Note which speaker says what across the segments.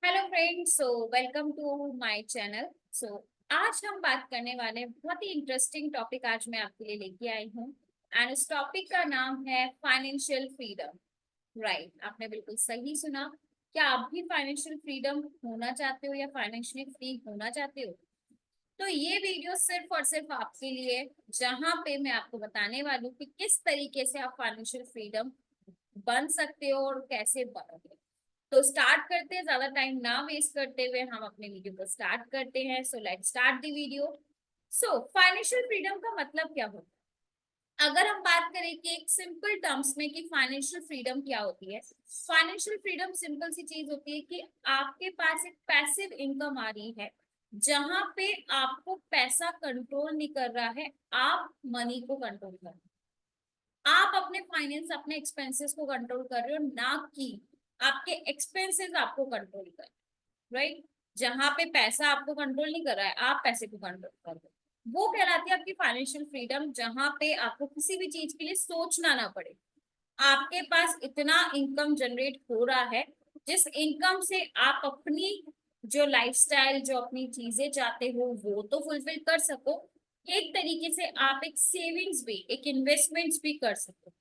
Speaker 1: Hello friends, so welcome to my channel. आज हम बात करने वाले हैं, बहुत ही इंटरेस्टिंग टॉपिक आज मैं आपके लिए लेके आई हूँ। एंड इस टॉपिक का नाम है फाइनेंशियल फ्रीडम। राइट, आपने बिल्कुल सही सुना। क्या आप भी फाइनेंशियल फ्रीडम होना चाहते हो या फाइनेंशियली फ्री होना चाहते हो? तो ये वीडियो सिर्फ और सिर्फ आपके लिए है, जहाँ पे मैं आपको बताने वाली हूँ कि किस तरीके से आप फाइनेंशियल फ्रीडम बन सकते हो और कैसे बनोगे। तो स्टार्ट करते हैं, ज्यादा टाइम ना वेस्ट करते हुए हम अपने वीडियो को स्टार्ट करते हैं। So let's start the video. So financial freedom का मतलब क्या होता है? अगर हम बात करें कि एक सिंपल टर्म्स में कि फाइनेंशियल फ्रीडम क्या होती है, फाइनेंशियल फ्रीडम सिंपल सी चीज होती है कि आपके पास एक पैसिव इनकम आ रही है, जहां पे आपको पैसा कंट्रोल नहीं कर रहा है, आप मनी को कंट्रोल कर रहे हो। आप अपने फाइनेंस, अपने एक्सपेंसेस को कंट्रोल कर रहे हो, ना कि आपके एक्सपेंसेस आपको कंट्रोल कर। राइट, जहां पे पैसा आपको कंट्रोल नहीं कर रहा है, आप पैसे को कंट्रोल कर रहे हो, वो कहलाती है आपकी फाइनेंशियल फ्रीडम। जहां पे आपको किसी भी चीज के लिए सोचना ना पड़े, आपके पास इतना इनकम जनरेट हो रहा है जिस इनकम से आप अपनी जो लाइफस्टाइल, जो अपनी चीजें चाहते हो वो तो फुलफिल कर सको, एक तरीके से आप एक सेविंग्स भी, एक इन्वेस्टमेंट्स भी कर सको,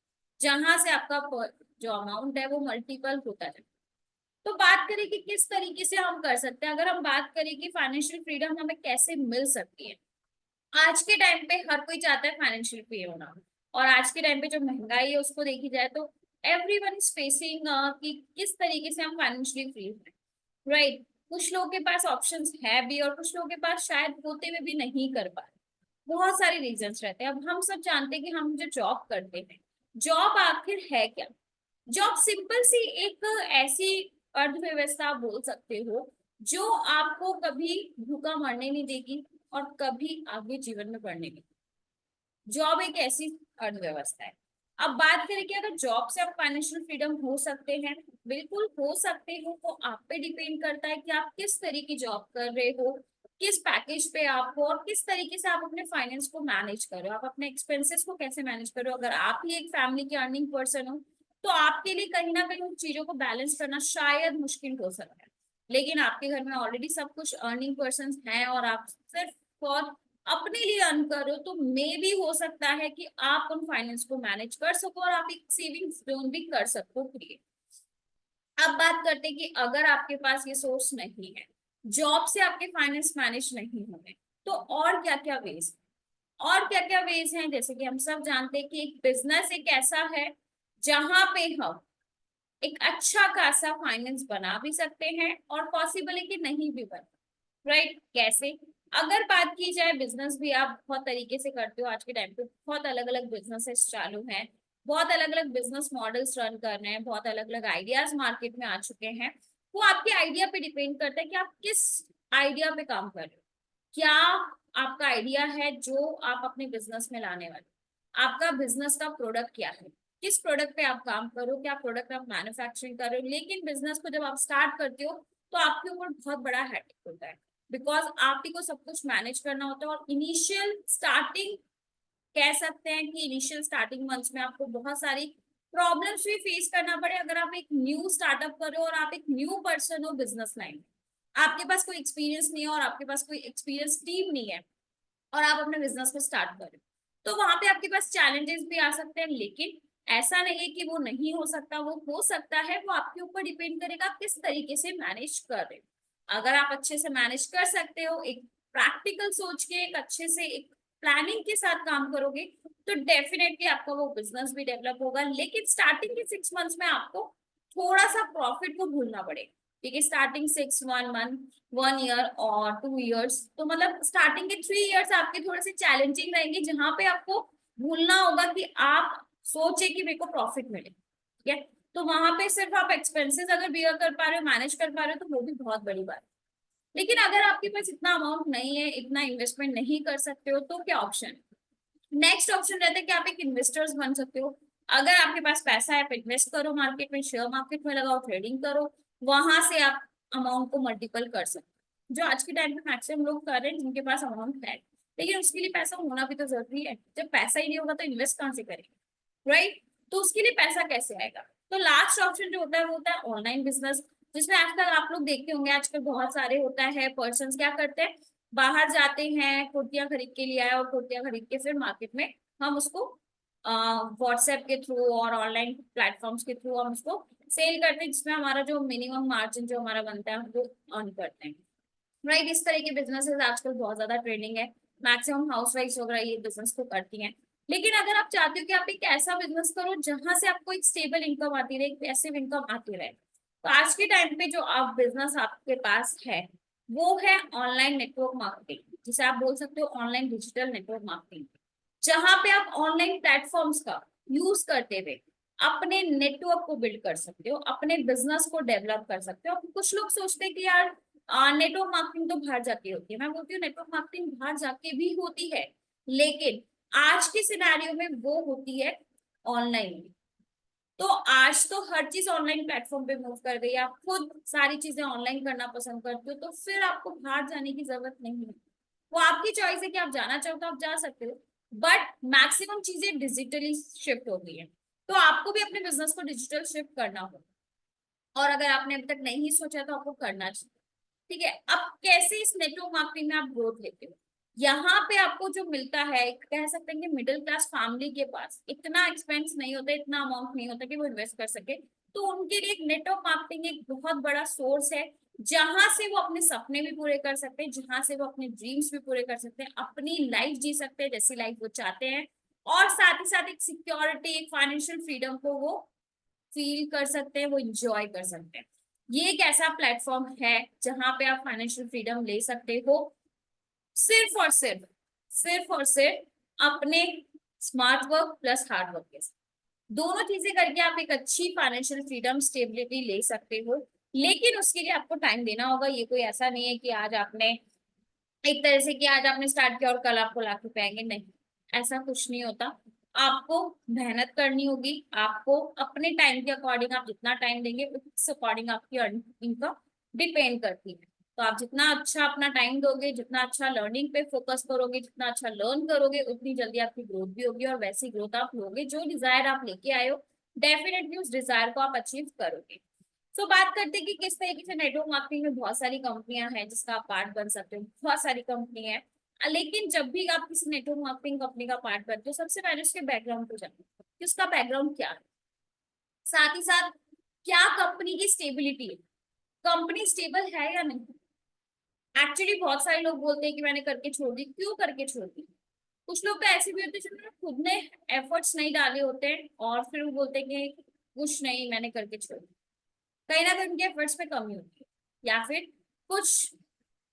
Speaker 1: जहां से आपका जो अमाउंट है वो मल्टीपल होता है। तो बात करें कि किस तरीके से हम कर सकते हैं, अगर हम बात करें कि फाइनेंशियल फ्रीडम हमें कैसे मिल सकती है। आज के टाइम पे हर कोई चाहता है फाइनेंशियल फ्री होना, और आज के टाइम पे जो महंगाई है उसको देखी जाए तो एवरीवन इज फेसिंग कि किस तरीके से हम फाइनेंशियली फ्री हैं। राइट, कुछ लोगों के पास ऑप्शंस है भी और कुछ लोगों के पास शायद होते हुए भी नहीं कर पा रहे। बहुत सारे रीजंस रहते हैं। अब हम सब जानते हैं कि हम जो जॉब करते हैं, जॉब आखिर है क्या? जॉब सिंपल सी एक ऐसी अर्थव्यवस्था आप बोल सकते हो जो आपको कभी भूखा मरने नहीं देगी और कभी आगे जीवन में बढ़ने नहीं। जॉब एक ऐसी अर्थव्यवस्था है। अब बात करें कि अगर जॉब से आप फाइनेंशियल फ्रीडम हो सकते हैं, बिल्कुल हो सकते हो। तो आप पे डिपेंड करता है कि आप किस तरह की जॉब कर रहे हो, किस पैकेज पे आप हो, और किस तरीके से आप अपने फाइनेंस को मैनेज कर रहे हो, आप अपने एक्सपेंसेस को कैसे मैनेज कर रहे हो। अगर आप ही एक फैमिली के अर्निंग पर्सन हो तो आपके लिए कहीं ना कहीं उन चीजों को बैलेंस करना शायद मुश्किल हो सकता है। लेकिन आपके घर में ऑलरेडी सब कुछ अर्निंग पर्सन हैं और आप सिर्फ फॉर अपने लिए अर्न कर रहे हो, तो मे भी हो सकता है कि आप उन फाइनेंस को मैनेज कर सको और आप एक सेविंग्स जोन भी कर सको क्रिएट। अब बात करते हैं कि अगर आपके पास ये सोर्स नहीं है, जॉब से आपके फाइनेंस मैनेज नहीं हो रहे, तो और क्या क्या वेज, और क्या क्या वेज हैं। जैसे कि हम सब जानते हैं कि एक बिजनेस एक ऐसा है जहां पे हम एक अच्छा खासा फाइनेंस बना भी सकते हैं और पॉसिबल है कि नहीं भी बना। राइट, कैसे? अगर बात की जाए, बिजनेस भी आप बहुत तरीके से करते हो। आज के टाइम पे बहुत अलग अलग बिजनेसेस चालू हैं, बहुत अलग अलग बिजनेस मॉडल्स रन कर रहे हैं, बहुत अलग अलग आइडियाज मार्केट में आ चुके हैं। वो आपके आइडिया पे डिपेंड करता है कि आप किस आइडिया पे काम कर रहे हो। क्या आपका आइडिया है जो आप अपने बिजनेस में लाने वाले, आपका बिजनेस का प्रोडक्ट क्या है, किस प्रोडक्ट पे आप काम करो, क्या प्रोडक्ट आप मैन्युफैक्चरिंग कर रहे हो। लेकिन बिजनेस को जब आप स्टार्ट करते हो तो आपके ऊपर बहुत बड़ा हेडेक होता है, बिकॉज आप ही को सब कुछ मैनेज करना होता है। और इनिशियल स्टार्टिंग, कह सकते हैं कि इनिशियल स्टार्टिंग मंथ्स में आपको बहुत सारी प्रॉब्लम्स भी फेस करना पड़े। अगर आप एक न्यू स्टार्टअप कर रहे हो और आप एक न्यू पर्सन हो बिजनेस लाइन में, आपके पास कोई एक्सपीरियंस नहीं है और आपके पास कोई एक्सपीरियंस टीम नहीं है, और आप अपने बिजनेस को स्टार्ट करें, तो वहां पे आपके पास चैलेंजेस भी आ सकते हैं। लेकिन ऐसा नहीं है कि वो नहीं हो सकता, वो हो सकता है। वो आपके ऊपर डिपेंड करेगा आप किस तरीके से मैनेज कर रहे हो। अगर आप अच्छे से मैनेज कर सकते हो, एक प्रैक्टिकल सोच के, एक अच्छे से एक प्लानिंग के साथ काम करोगे, तो डेफिनेटली आपका वो बिजनेस भी डेवलप होगा। लेकिन स्टार्टिंग के 6 मंथ्स में आपको थोड़ा सा प्रॉफिट को भूलना पड़ेगा, क्योंकि स्टार्टिंग 6 1 मंथ, 1 ईयर और 2 ईयर्स, तो मतलब स्टार्टिंग के 3 ईयर्स आपके थोड़े से चैलेंजिंग रहेंगे, जहां पे आपको भूलना होगा कि आप सोचे कि मेरे को प्रॉफिट मिले। ठीक है, तो वहां पे सिर्फ आप एक्सपेंसेस अगर बियर कर पा रहे हो, मैनेज कर पा रहे हो, तो वो भी बहुत बड़ी बात है। लेकिन अगर आपके पास इतना अमाउंट नहीं है, इतना इन्वेस्टमेंट नहीं कर सकते हो, तो क्या ऑप्शन है? नेक्स्ट ऑप्शन रहता है कि आप एक इन्वेस्टर्स बन सकते हो। अगर आपके पास पैसा है, आप इन्वेस्ट करो मार्केट में, शेयर मार्केट में लगाओ, ट्रेडिंग करो, वहां से आप अमाउंट को मल्टीपल कर सकते हो, जो आज के टाइम पे मैक्सिमम लोग कर रहे हैं जिनके पास अमाउंट है। लेकिन उसके लिए पैसा होना भी तो जरूरी है। जब पैसा ही नहीं होगा तो इन्वेस्ट कहां से करेंगे? राइट, तो उसके लिए पैसा कैसे आएगा? तो लास्ट ऑप्शन जो होता है वो होता है ऑनलाइन बिजनेस। जिसमें आजकल आप लोग देखते होंगे, आजकल बहुत सारे होता है पर्सन क्या करते हैं, बाहर जाते हैं, कुर्तियां खरीद के लिए आए और कुर्तियां खरीद के फिर मार्केट में हम उसको व्हाट्सएप के थ्रू और ऑनलाइन प्लेटफॉर्म्स के थ्रू हम उसको सेल करते हैं, जिसमें हमारा जो मिनिमम मार्जिन जो हमारा बनता है हम वो अर्न करते हैं। राइट, इस तरह के बिजनेसेस आजकल बहुत ज्यादा ट्रेंडिंग है। मैक्सिमम हाउस वाइफ वगैरह ये बिजनेस को करती हैं। लेकिन अगर आप चाहते हो कि आप एक ऐसा बिजनेस करो जहां से आपको एक स्टेबल इनकम आती रहे, एक पैसिव इनकम आती रहे, तो आज के टाइम पे जो आप बिजनेस आपके पास है वो है ऑनलाइन नेटवर्क मार्केटिंग, जिसे आप बोल सकते हो ऑनलाइन डिजिटल नेटवर्क मार्केटिंग, जहां पे आप ऑनलाइन प्लेटफॉर्म्स का यूज करते हुए अपने नेटवर्क को बिल्ड कर सकते हो, अपने बिजनेस को डेवलप कर सकते हो। कुछ लोग सोचते हैं कि यार नेटवर्क मार्केटिंग तो बाहर जाके होती है। मैं बोलती हूँ नेटवर्क मार्केटिंग बाहर जाके भी होती है, लेकिन आज के सिनेरियो में वो होती है ऑनलाइन। तो आज तो हर चीज ऑनलाइन प्लेटफॉर्म पे मूव कर गई, आप खुद सारी चीजें ऑनलाइन करना पसंद करते हो, तो फिर आपको बाहर जाने की जरूरत नहीं है। वो आपकी चॉइस है कि आप जाना चाहो तो आप जा सकते हो, बट मैक्सिमम चीजें डिजिटली शिफ्ट हो गई है, तो आपको भी अपने बिजनेस को डिजिटल शिफ्ट करना होगा। और अगर आपने अभी तक नहीं सोचा तो आपको करना चाहिए। ठीक है, अब कैसे इस नेटवर्क मार्केटिंग में आप ग्रोथ लेते हो, यहाँ पे आपको जो मिलता है, कह सकते हैं कि मिडिल क्लास फैमिली के पास इतना एक्सपेंस नहीं होता, इतना अमाउंट नहीं होता कि वो इन्वेस्ट कर सके, तो उनके लिए एक नेटवर्क मार्केटिंग एक बहुत बड़ा सोर्स है, जहां से वो अपने सपने भी पूरे कर सकते हैं, जहां से वो अपने ड्रीम्स भी पूरे कर सकते हैं, अपनी लाइफ जी सकते हैं जैसी लाइफ वो चाहते हैं, और साथ ही साथ एक सिक्योरिटी, एक फाइनेंशियल फ्रीडम को वो फील कर सकते हैं, वो इंजॉय कर सकते हैं। ये एक ऐसा प्लेटफॉर्म है जहां पे आप फाइनेंशियल फ्रीडम ले सकते हो, सिर्फ और सिर्फ, सिर्फ और सिर्फ अपने smart work plus hard work के साथ। दोनों चीजें करके आप एक अच्छी फाइनेंशियल फ्रीडम, स्टेबिलिटी ले सकते हो। लेकिन उसके लिए आपको टाइम देना होगा। ये कोई ऐसा नहीं है कि आज आपने एक तरह से कि आज आपने स्टार्ट किया और कल आपको लाख रुपए आएंगे, नहीं, ऐसा कुछ नहीं होता। आपको मेहनत करनी होगी, आपको अपने टाइम के अकॉर्डिंग, आप जितना टाइम देंगे उस अकॉर्डिंग आपकी इनकम डिपेंड करती है। तो आप जितना अच्छा अपना टाइम दोगे, जितना अच्छा लर्निंग पे फोकस करोगे, जितना अच्छा लर्न करोगे, उतनी जल्दी आपकी ग्रोथ भी होगी, और वैसी ग्रोथ आप लोगे, जो डिजायर आप लेके आए हो डेफिनेटली उस डिजायर को आप अचीव करोगे। सो बात करते हैं कि किस तरीके से नेटवर्क मार्केटिंग में बहुत सारी कंपनियां हैं जिसका आप पार्ट बन सकते हो, बहुत सारी कंपनी है। लेकिन जब भी आप किसी नेटवर्क मार्केटिंग कंपनी का पार्ट बनते हो, सबसे पहले उसके बैकग्राउंड को जानो कि उसका बैकग्राउंड क्या है, साथ ही साथ क्या कंपनी की स्टेबिलिटी है, कंपनी स्टेबल है या नहीं। एक्चुअली बहुत सारे लोग बोलते हैं कि मैंने करके छोड़ दी, क्यों करके छोड़ दी। कुछ लोग तो ऐसे भी होते हैं जिन्होंने खुद ने एफर्ट्स नहीं डाले होते हैं और फिर वो बोलते हैं कि कुछ नहीं मैंने करके छोड़ दी। कहीं ना कहीं उनके एफर्ट्स में कमी होती है, या फिर कुछ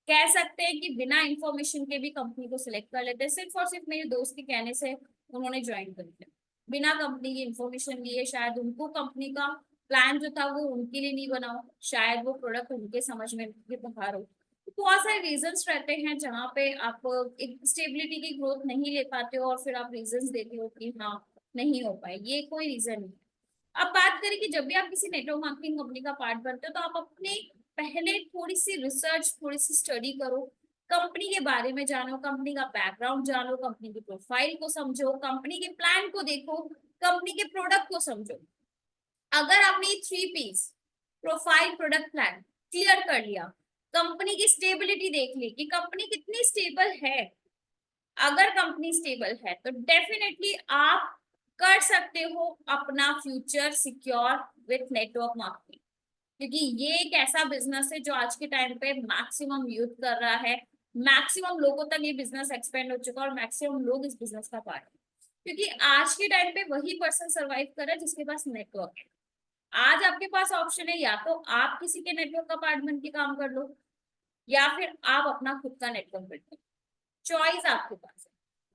Speaker 1: कह सकते हैं कि बिना इंफॉर्मेशन के भी कंपनी को सिलेक्ट कर लेते हैं, सिर्फ और सिर्फ मेरे दोस्त के कहने से उन्होंने ज्वाइन कर लिया, बिना कंपनी की इंफॉर्मेशन लिए। शायद उनको कंपनी का प्लान जो था वो उनके लिए नहीं बना हो, शायद वो प्रोडक्ट उनके समझ में भी बाहर हो। तो बहुत सारे रीजंस रहते हैं जहाँ पे आप एक स्टेबिलिटी की ग्रोथ नहीं ले पाते हो, और फिर आप रीजंस देते हो कि हाँ नहीं हो पाए, ये कोई रीजन नहीं। अब बात करें कि जब भी आप किसी नेटवर्क मार्केटिंग कंपनी का पार्ट बनते हो, तो आप अपने पहले थोड़ी सी रिसर्च, थोड़ी सी स्टडी करो, कंपनी के बारे में जानो, कंपनी का बैकग्राउंड जानो, कंपनी की प्रोफाइल को समझो, कंपनी के प्लान को देखो, कंपनी के प्रोडक्ट को समझो। अगर आपने 3 P's, profile, product, plan clear कर लिया, कंपनी की स्टेबिलिटी देख ली कि कंपनी कितनी स्टेबल है, अगर कंपनी स्टेबल है तो डेफिनेटली आप कर सकते हो अपना future secure with network marketing. क्योंकि ये एक ऐसा बिजनेस है जो आज के टाइम पे मैक्सिमम यूथ कर रहा है, मैक्सिमम लोगों तक ये बिजनेस एक्सपेंड हो चुका है, और मैक्सिमम लोग इस बिजनेस का पार्ट है। क्योंकि आज के टाइम पे वही पर्सन सरवाइव कर रहा है जिसके पास नेटवर्क है। आज आपके पास ऑप्शन है, या तो आप किसी के नेटवर्क का पार्ट बन के काम कर लो, या फिर आप अपना खुद का नेटवर्क बिल्ड करो, चॉइस आपके पास है।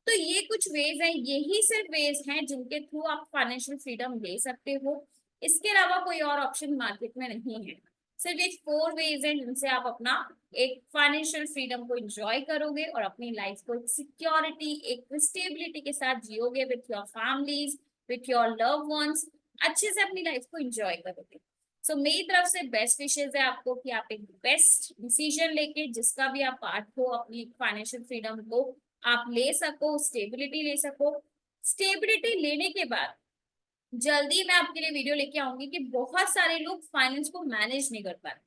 Speaker 1: तो ये कुछ वेज हैं, यही सिर्फ वेज हैं जिनके थ्रू आप फाइनेंशियल फ्रीडम ले सकते हो। इसके अलावा कोई और ऑप्शन मार्केट में नहीं है। सिर्फ ये 4 वेज हैं जिनसे आप अपना एक फाइनेंशियल फ्रीडम को एंजॉय करोगे, और अपनी लाइफ को एक सिक्योरिटी, एक स्टेबिलिटी के साथ जियोगे, with your families, with your love ones, अच्छे से अपनी लाइफ को एंजॉय करोगे। सो मेरी तरफ से बेस्ट विशेष है आपको कि आप एक बेस्ट डिसीजन लेके, जिसका भी आप पार्ट हो, अपनी फाइनेंशियल फ्रीडम को आप ले सको, स्टेबिलिटी ले सको। स्टेबिलिटी लेने के बाद जल्दी मैं आपके लिए वीडियो लेके आऊंगी कि बहुत सारे लोग फाइनेंस को मैनेज नहीं कर पा रहे,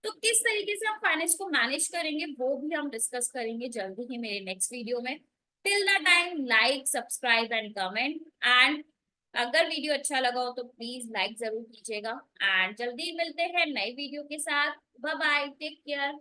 Speaker 1: तो किस तरीके से हम फाइनेंस को मैनेज करेंगे वो भी हम डिस्कस करेंगे जल्दी ही मेरे नेक्स्ट वीडियो में। Till the time, like, subscribe and comment. And अगर वीडियो अच्छा लगा हो तो प्लीज लाइक जरूर कीजिएगा। एंड जल्दी मिलते हैं नई वीडियो के साथ। Bye bye, take care.